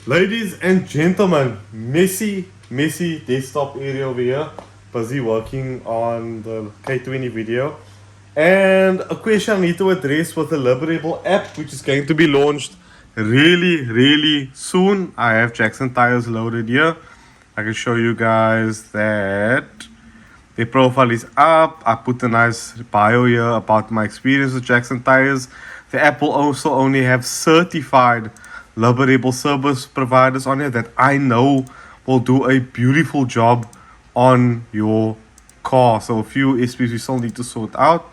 Ladies and gentlemen, messy desktop area over here. Busy working on the K20 video. And a question I need to address with the Liberebil app, which is going to be launched really soon. I have Jackson tires loaded here. I can show you guys that their profile is up. I put a nice bio here about my experience with Jackson tires. The app will also only have certified Liberebil service providers on it that I know will do a beautiful job on your car. So a few SPs we still need to sort out.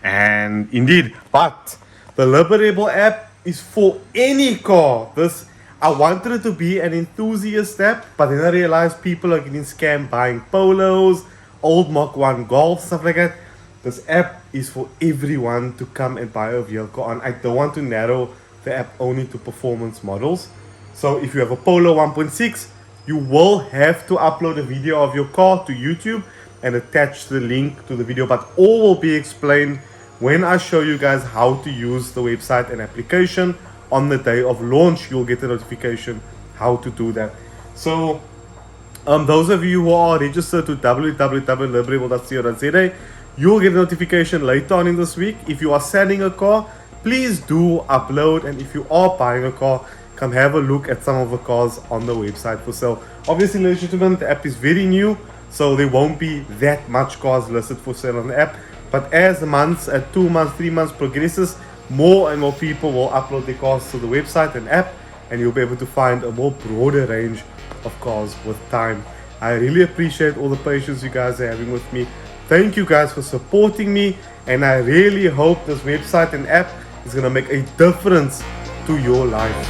And indeed, but the Liberebil app is for any car. I wanted it to be an enthusiast app, but then I realized people are getting scammed buying polos, old Mach 1 Golf, stuff like that. This app is for everyone to come and buy a vehicle on. I don't want to narrow the app only to performance models. So if you have a Polo 1.6, you will have to upload a video of your car to YouTube and attach the link to the video, but all will be explained when I show you guys how to use the website and application. On the day of launch, you'll get a notification how to do that. So those of you who are registered to www.liberebil.co.za, you'll get a notification later on in this week. If you are selling a car, please do upload, and if you are buying a car, come have a look at some of the cars on the website for sale. Obviously, ladies and gentlemen, the app is very new, so there won't be that much cars listed for sale on the app. But as the months, at 2 months, 3 months progresses, more and more people will upload their cars to the website and app, and you'll be able to find a more broader range of cars with time. I really appreciate all the patience you guys are having with me. Thank you guys for supporting me, and I really hope this website and app is going to make a difference to your life.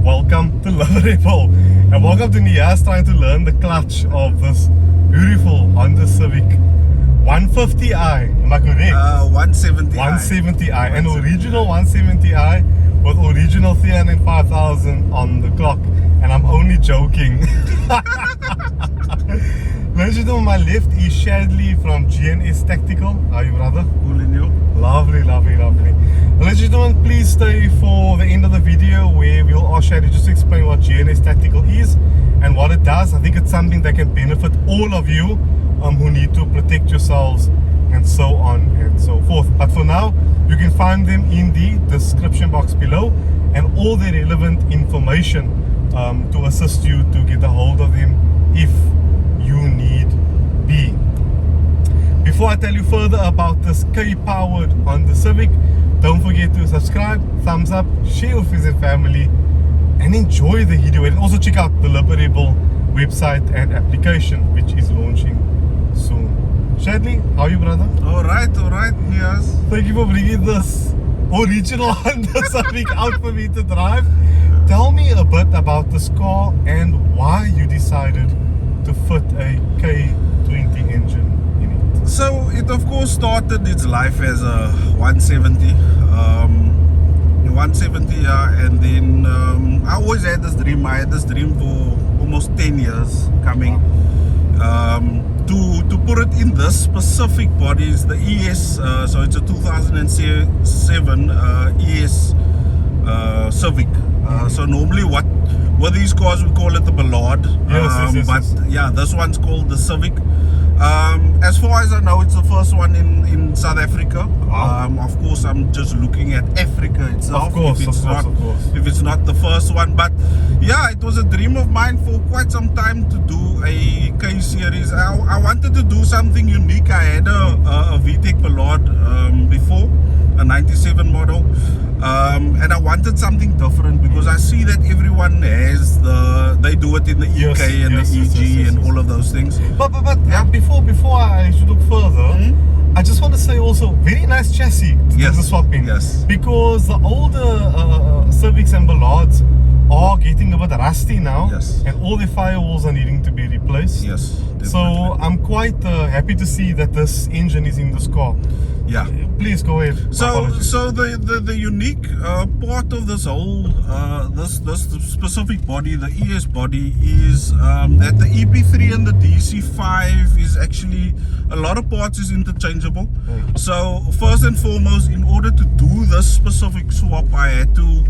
Welcome to Liberebil, and welcome to Nias trying to learn the clutch of this beautiful Honda Civic 150i. Am I correct? 170i. 170i, an original 170i with original 305,000 on the clock, and I'm only joking. Ladies and gentlemen, on my left is Shadley from G&S Tactical. How are you, brother? Cool in you. Lovely. Ladies and gentlemen, please stay for the end of the video where we'll ask Shadley just to explain what JNS Tactical is and what it does. I think it's something that can benefit all of you who need to protect yourselves and so on and so forth. But for now, you can find them in the description box below and all the relevant information to assist you to get a hold of them if you need be. Before I tell you further about this K-powered Honda Civic, don't forget to subscribe, thumbs up, share with friends and family, and enjoy the video. And also check out the Liberebil website and application, which is launching soon. Shadley, how are you, brother? All right, yes. Thank you for bringing this original Honda Civic out for me to drive. Tell me a bit about this car and why you decided to fit a K20 engine in it. So it of course started its life as a 170. 170, and then I always had this dream. I had this dream for almost 10 years coming. To put it in this specific body is the ES, so it's a 2007 ES Civic. So normally what these cars we call it the Ballard, yes. Yeah, this one's called the Civic. As far as I know, it's the first one in South Africa. Of course, I'm just looking at Africa itself. Of course. If it's not the first one, but yeah, it was a dream of mine for quite some time to do a K series. I wanted to do something unique. I had a VTEC Ballard before, a 97 model. And I wanted something different because I see that everyone has they do it in the EK and the EG and all of those things. But yeah, before I should look further, I just want to say also, very nice chassis to do the swapping. Yes. Because the older Civics and Ballards are getting a bit rusty now. Yes. And all the firewalls are needing to be replaced. Yes, definitely. So I'm quite happy to see that this engine is in this car. Yeah. Please go ahead. So the unique part of this whole this specific body, the ES body, is that the EP3 and the DC5 is actually a lot of parts is interchangeable. So first and foremost, in order to do this specific swap, I had to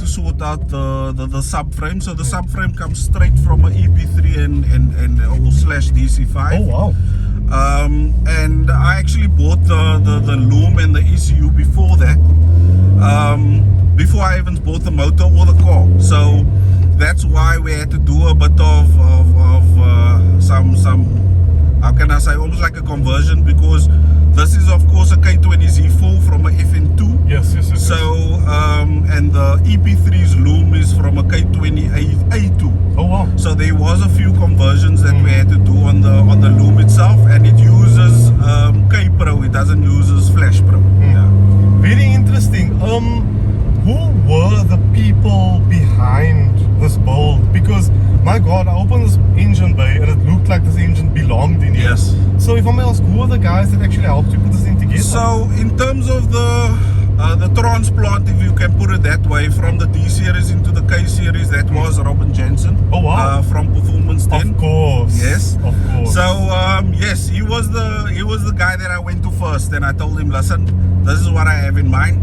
sort out the subframe. So the subframe comes straight from an EP3 and or slash DC5. Oh wow. And I actually bought the loom and the ECU before that, before I even bought the motor or the car. So that's why we had to do a bit of some how can I say, almost like a conversion, because this is of course a K20 Z4 from a FN2. Yes. So and the EP3's loom is from a K20 A2. Oh wow. So there was a few conversions that we had to do on the loom itself, and it uses K Pro. It doesn't use Flash Pro. Yeah. Very interesting. Who were the people behind this build? Because my God, I opened this engine bay and it looked like this engine belonged in here. Yes. So if I may ask, who are the guys that actually helped you put this thing together? So in terms of the transplant, if you can put it that way, from the D series into the K series, that was Robin Jensen. Oh wow. From Performance 10. Of course. Yes. Of course. So yes, he was the guy that I went to first, and I told him, listen, this is what I have in mind.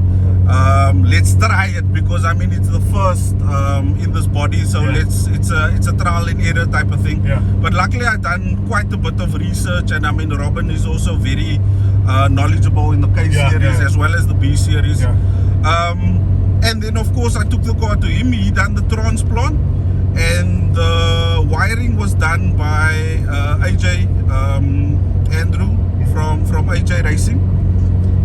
Let's try it, because I mean it's the first in this body, so it's a trial and error type of thing. But luckily I've done quite a bit of research, and I mean Robin is also very knowledgeable in the K series as well as the B series. And then of course I took the car to him. He done the transplant, and the wiring was done by AJ Andrew from AJ Racing.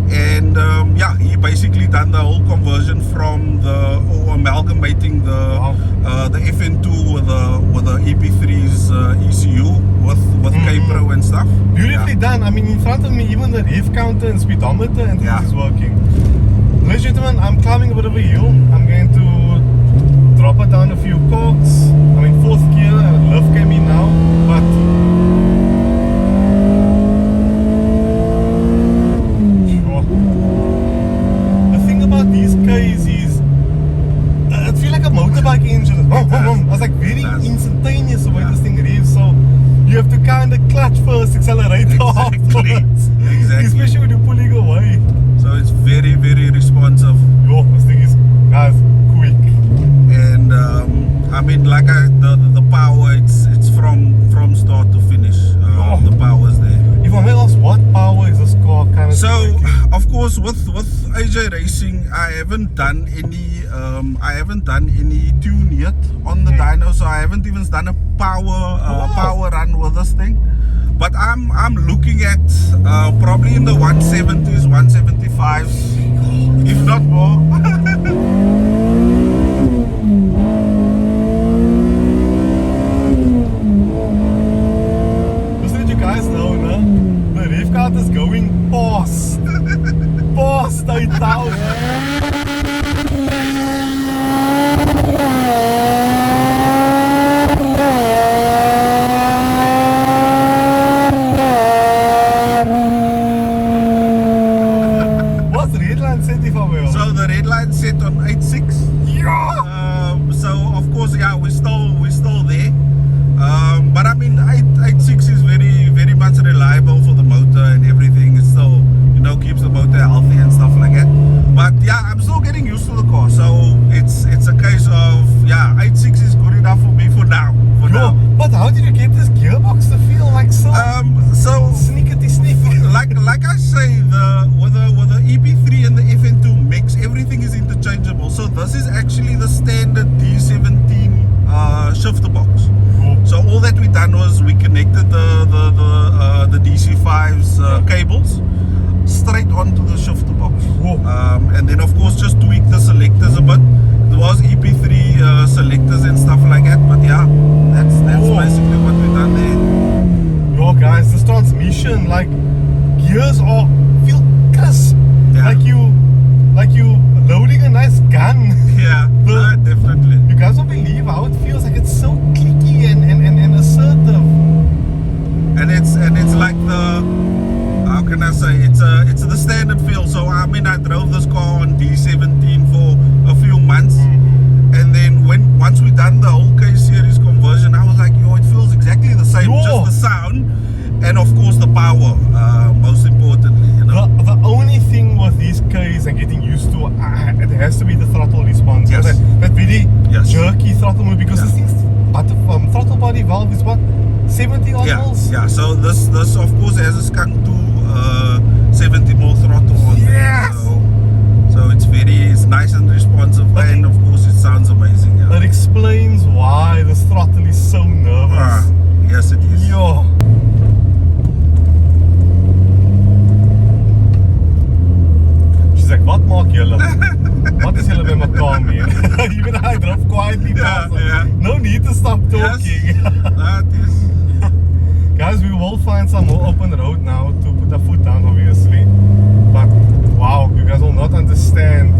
And yeah, he basically done the whole conversion from or amalgamating the FN2 with the EP3's ECU with K Pro and stuff. Beautifully done. I mean, in front of me, even the rev counter and speedometer and things is working. Ladies and gentlemen, I'm climbing a bit of a hill. I'm going to drop it down a few cogs. I'm in 4th gear and lift came in now, but these Ks is it feels like a motorbike engine. I was like very instantaneous the way this thing revs, so you have to kind of clutch first, accelerate afterwards. Exactly. Especially when you're pulling away. So it's very, very responsive. Yo, this thing is, guys, quick. And I mean, like the power, it's from start to finish. The power's there. If I may ask, what power is this car kind of? So, of course, with AJ Racing, I haven't done any tune yet on the dyno, so I haven't even done a power run with this thing. But I'm looking at probably in the 170s, 175s, if not more. almost 8,000. What's the red line set if I will? So the red line set on 8.6. Yeah! So of course, yeah, we're still there. But I mean, 8.6 is very much reliable for the motor and everything. It still, you know, keeps the motor healthy and stuff like that. But yeah, I'm still getting used to the car. So it's a case of, yeah, 8.6 is good enough for me for now. Yo, but how did you get this gearbox to feel like so sneakety sneaky? Like I say, with the EP3 and the FN2 mix, everything is interchangeable. So this is actually the standard D17 shifter box. So all that we done was we connected the DC5's cables straight onto the shifter box. And then of course just tweak the selectors a bit. There was EP3 selectors and stuff like that, but yeah, that's basically what we done there. Yo guys, this transmission, like, gears feel crisp. Yeah. Like you loading a nice gun. Yeah, definitely. You guys won't believe how it feels, like it's so clicky and assertive. And it's like the, how can I say, it's the standard feel. So I mean, I drove this car on D17 for a few months, and then once we done the whole K series conversion, I was like, yo, it feels exactly the same, just the sound, and of course the power, most importantly, you know. The only thing with these Ks and getting used to, it has to be the throttle response. Yes. That very jerky throttle move, because this thing's, throttle body valve is what, 70 odd mils? Yeah, so this of course has a skunk to 70 mil throttle on there. So it's nice and responsive, and of course it sounds amazing. Yeah. That explains why this throttle is so nervous. Yes, it is. Yo. She's like, wat maak julle? Wat is julle by mekaar mee? Even I drove quietly past. No need to stop talking. Yes, that is. Guys, we will find some more open road now to put our foot down, obviously. But wow, you guys will not understand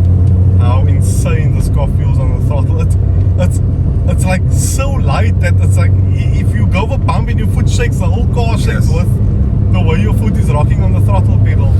how insane this car feels on the throttle. It's like so light that it's like if you go over a bump and your foot shakes, the whole car shakes with the way your foot is rocking on the throttle pedal.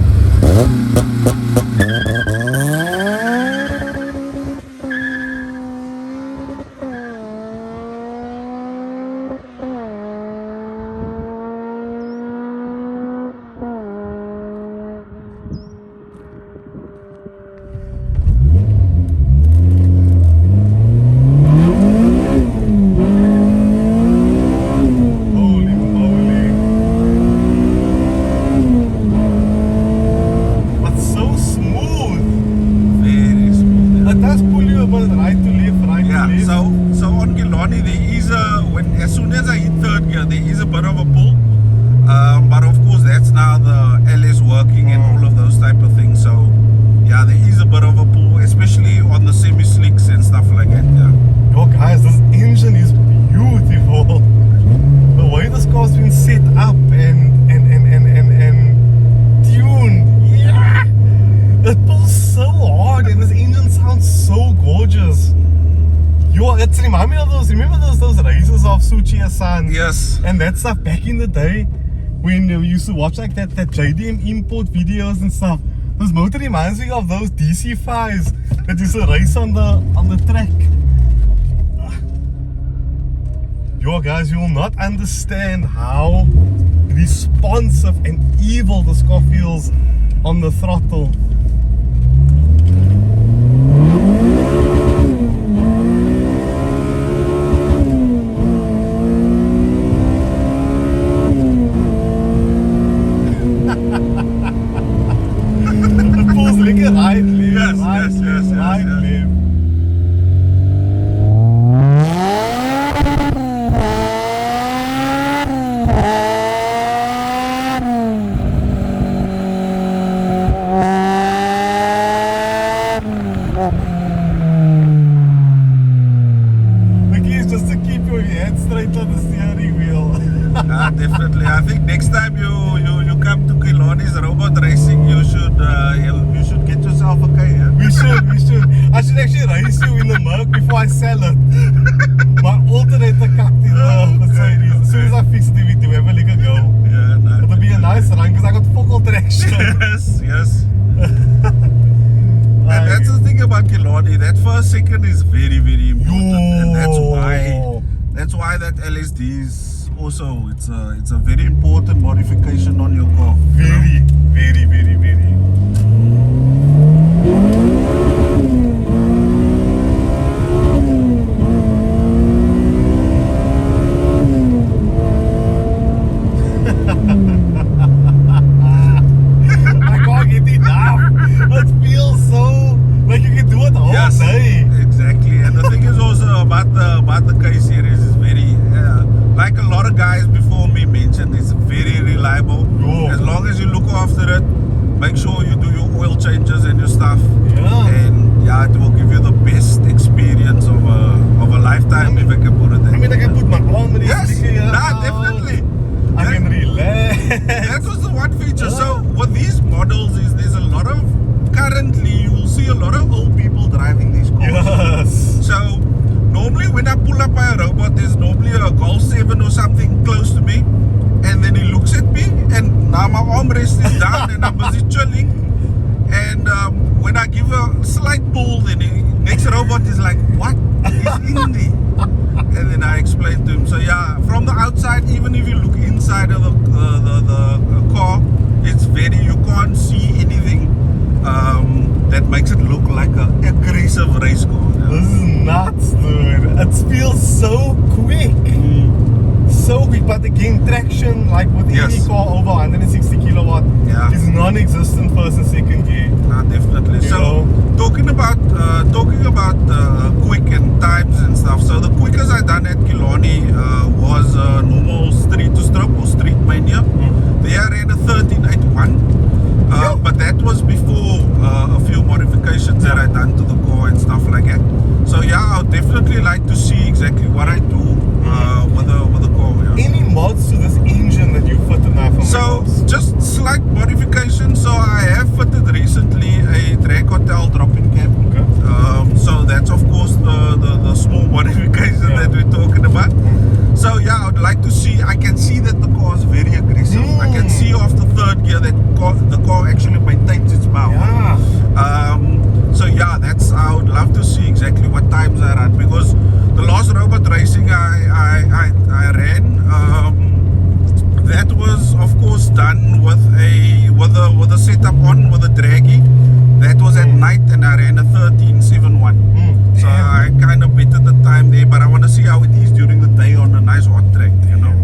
As soon as I hit third gear, there is a bit of a pull, but of course that's now the LS working and all of those type of things. So yeah, there is a bit of a pull, especially on the semi-slicks and stuff like that. Yeah. Yo guys, this engine is beautiful. The way this car's been set up and tuned, yeah, it pulls so hard, and this engine sounds so gorgeous. Yo, it's remind me of remember those races of Suchi-san? Yes. And that stuff back in the day when we used to watch like that JDM import videos and stuff. This motor reminds me of those DC5s that used to race on the track. Yo guys, you will not understand how responsive and evil this car feels on the throttle. Definitely. I think next time you come to Killarney's robot racing, you should get yourself a K. Yeah? We should. I should actually race you in the Merc before I sell it. My alternator cucked in the Mercedes. As soon as I fix it, we do have a little go. Yeah, no. It'll be a nice run because I got focal traction. Yes. And that's the thing about Killarney. That first second is very, very important, and that's why that LSD is also it's a very important modification on your car. Very. I can't get enough. It feels so like you can do it the whole day. Exactly. And the thing is also about the K series is very like a lot of guys before me mentioned, it's very reliable. As long as you look after it, make sure you do your oil changes and your stuff. And it will give you the best experience of a lifetime, if I can put it that way. I mean, I can put my arm in Yes, sticker. definitely. I can relax. That was the one feature. So with these models is there's a lot of, currently you will see a lot of old people driving these cars. Yes. So normally when I pull up by a robot, there's normally a Golf 7 or something close to me, and then he looks at me, and now my armrest is down and I'm busy chilling, and when I give a slight pull, then the next robot is like, what is in there? And then I explain to him. So yeah, from the outside, even if you look inside of the car, it's very, you can't see anything that makes it look like a aggressive race car. This is nuts, dude. It feels so quick. So quick, but again, traction, like with any car over 160 kilowatt, is non-existent first and second gear. Definitely. So talking about quick and times and stuff. So the quickest I done at Killarney was normal street to stroke or street mania. There I ran a 1381. But that was before a few modifications that I done to the car and stuff like that. So yeah, I would definitely like to see exactly what I do with the car. Any mods to this engine that you fitted now from So just slight modifications. So I have fitted recently a drag hotel drop-in cab. So that's of course the small modification that we're talking about. So yeah, I would like to see. I can see that the car is very aggressive. I can see after third gear that the car actually maintains its power. So yeah, I would love to see exactly what times I run, because the last robot racing I ran, that was of course done with a setup on with a draggy. That was at night, and I ran a 1371. So I kind of bettered the time there, but I want to see how it is during the day on a nice hot track, you know.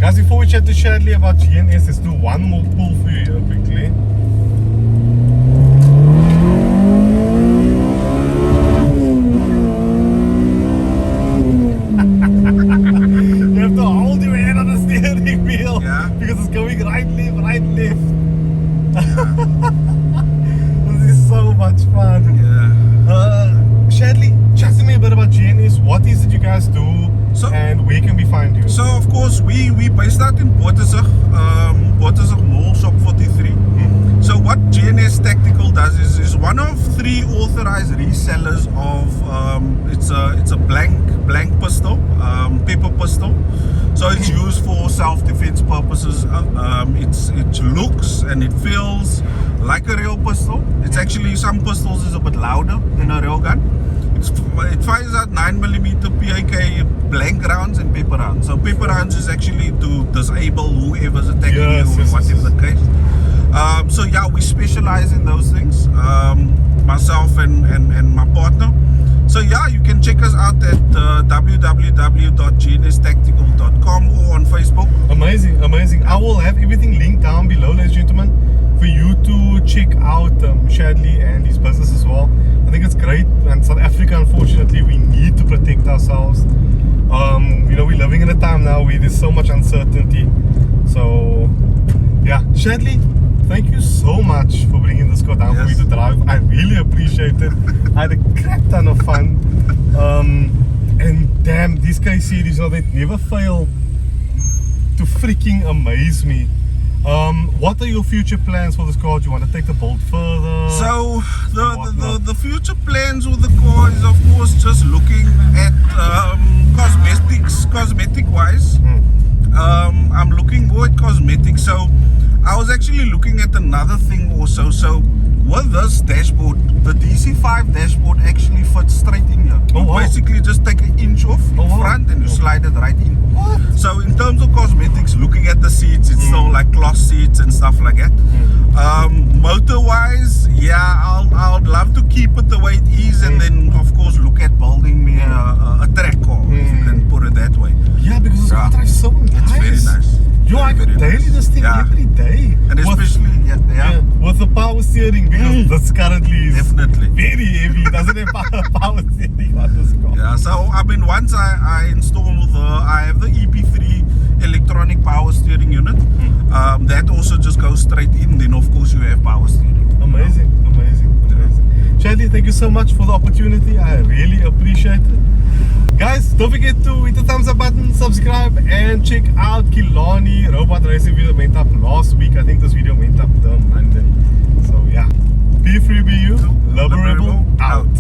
Guys, before we chat to Shadley about GNS, let's do one more pull for you here quickly. You have to hold your hand on the steering wheel because it's going right, left. This is so much fun. Shadley, chat to me a bit about GNS. What is it you guys do, and where can we find you? So of course we based out in Bottesig Mall, Shop 43. So what JNS Tactical does is one of 3 authorized resellers of it's a blank pistol, pepper pistol. So it's used for self-defense purposes. It looks and it feels like a real pistol. It's actually, some pistols is a bit louder than a real gun. It fires out 9mm PAK blank rounds and pepper rounds. So pepper rounds is actually to disable whoever's attacking you, or whatever the case. So yeah, we specialize in those things, myself and my partner. So yeah, you can check us out at www.jnstactical.com or on Facebook. Amazing. I will have everything linked down below, ladies and gentlemen, for you to check out Shadley and his business as well. I think it's great. And South Africa, unfortunately, we need to protect ourselves. You know, we're living in a time now where there's so much uncertainty. So yeah, Shadley, thank you so much for bringing this car down for me to drive. I really appreciate it. I had a crap ton of fun. And damn, these K series, you know, they never fail to freaking amaze me. What are your future plans for this car? Do you want to take the Bolt further? So the future plans with the car is of course just looking at cosmetic wise. I'm looking more at cosmetics. So I was actually looking at another thing also. So with this dashboard, the DC5 dashboard actually fits straight in here. Oh, You wow. basically just take an inch off in front and you slide it right in. What? So in terms of cosmetics, looking at the seats, it's still like cloth seats and stuff like that. Motor wise, yeah, I'd love to keep it the way it is, and then of course look at building me a track car, if you can put it that way. Yeah, because this car drives so nice. It's very nice. You Very, like very daily nice. this thing Yeah. every day. And especially with the power steering, because this currently is definitely. very heavy. It doesn't have power steering on this car. Yeah, so I mean, once I install I have the EP3 electronic power steering unit. That also just goes straight in. Then of course you have power steering. Amazing. Shadley, thank you so much for the opportunity. I really appreciate it. Guys, don't forget to hit the thumbs up button, subscribe, and check out Kilani robot racing video that went up last week. I think this video went up the Monday. So yeah, be free, be you. Liberebil out.